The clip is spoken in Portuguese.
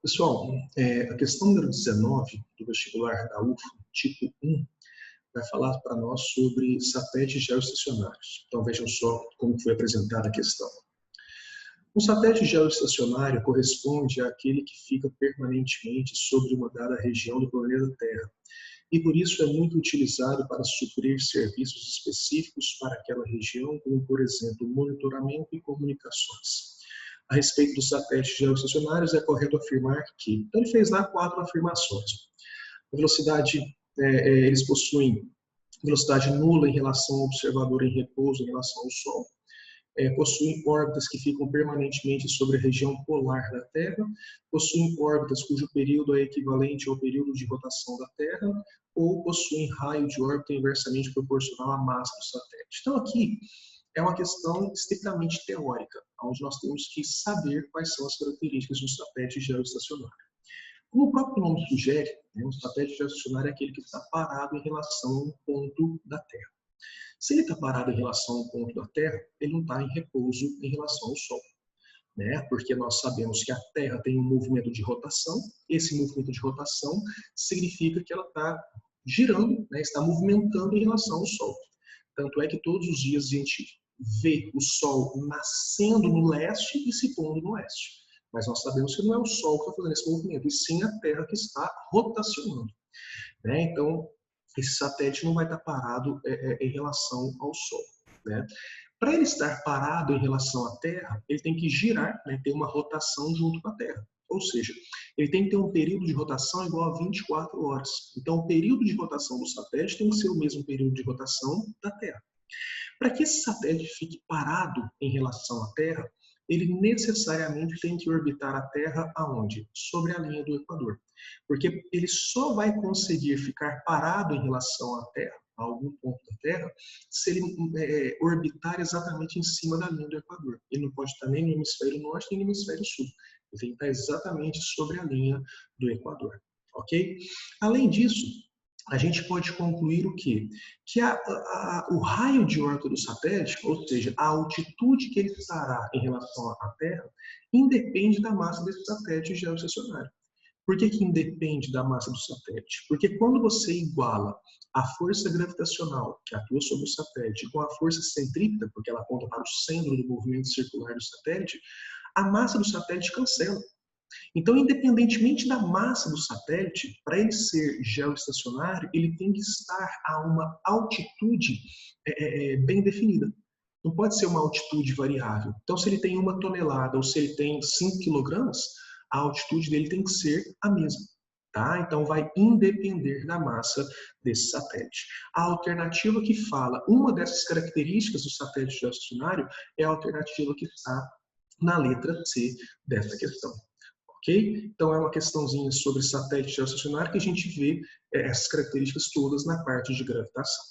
Pessoal, a questão número 19 do vestibular da UFO, tipo 1, vai falar para nós sobre satélites geoestacionários. Então vejam só como foi apresentada a questão. Um satélite geoestacionário corresponde àquele que fica permanentemente sobre uma dada região do planeta Terra e por isso é muito utilizado para suprir serviços específicos para aquela região, como por exemplo monitoramento e comunicações. A respeito dos satélites geoestacionários, é correto afirmar que... Então, ele fez lá 4 afirmações. A velocidade, eles possuem velocidade nula em relação ao observador em repouso em relação ao Sol. Possuem órbitas que ficam permanentemente sobre a região polar da Terra, possuem órbitas cujo período é equivalente ao período de rotação da Terra, ou possuem raio de órbita inversamente proporcional à massa do satélite. Então, aqui é uma questão estritamente teórica, onde nós temos que saber quais são as características de um satélite geoestacionário. Como o próprio nome sugere, um satélite geoestacionário é aquele que está parado em relação a um ponto da Terra. Se ele está parado em relação a um ponto da Terra, ele não está em repouso em relação ao Sol, porque nós sabemos que a Terra tem um movimento de rotação, esse movimento de rotação significa que ela está girando, está movimentando em relação ao Sol. Tanto é que todos os dias a gente vê o Sol nascendo no leste e se pondo no oeste. Mas nós sabemos que não é o Sol que está fazendo esse movimento, e sim a Terra que está rotacionando. Então, esse satélite não vai estar parado em relação ao Sol. Para ele estar parado em relação à Terra, ele tem que girar, ter uma rotação junto com a Terra. Ou seja, ele tem que ter um período de rotação igual a 24 horas. Então, o período de rotação do satélite tem que ser o mesmo período de rotação da Terra. Para que esse satélite fique parado em relação à Terra, ele necessariamente tem que orbitar a Terra aonde? Sobre a linha do Equador. Porque ele só vai conseguir ficar parado em relação à Terra, a algum ponto da Terra, se ele orbitar exatamente em cima da linha do Equador. Ele não pode estar nem no hemisfério norte nem no hemisfério sul. Ele tem que estar exatamente sobre a linha do Equador. Ok? Além disso, a gente pode concluir o quê? Que o raio de órbita do satélite, ou seja, a altitude que ele estará em relação à Terra, independe da massa desse satélite geoestacionário. Por que independe da massa do satélite? Porque quando você iguala a força gravitacional que atua sobre o satélite com a força centrípeta, porque ela aponta para o centro do movimento circular do satélite, a massa do satélite cancela. Então, independentemente da massa do satélite, para ele ser geoestacionário, ele tem que estar a uma altitude bem definida. Não pode ser uma altitude variável. Então, se ele tem 1 tonelada ou se ele tem 5 quilogramas, a altitude dele tem que ser a mesma. Então, vai independer da massa desse satélite. A alternativa que fala uma dessas características do satélite geoestacionário é a alternativa que está na letra C dessa questão. Okay? Então, é uma questãozinha sobre satélite geoestacionário que a gente vê essas características todas na parte de gravitação.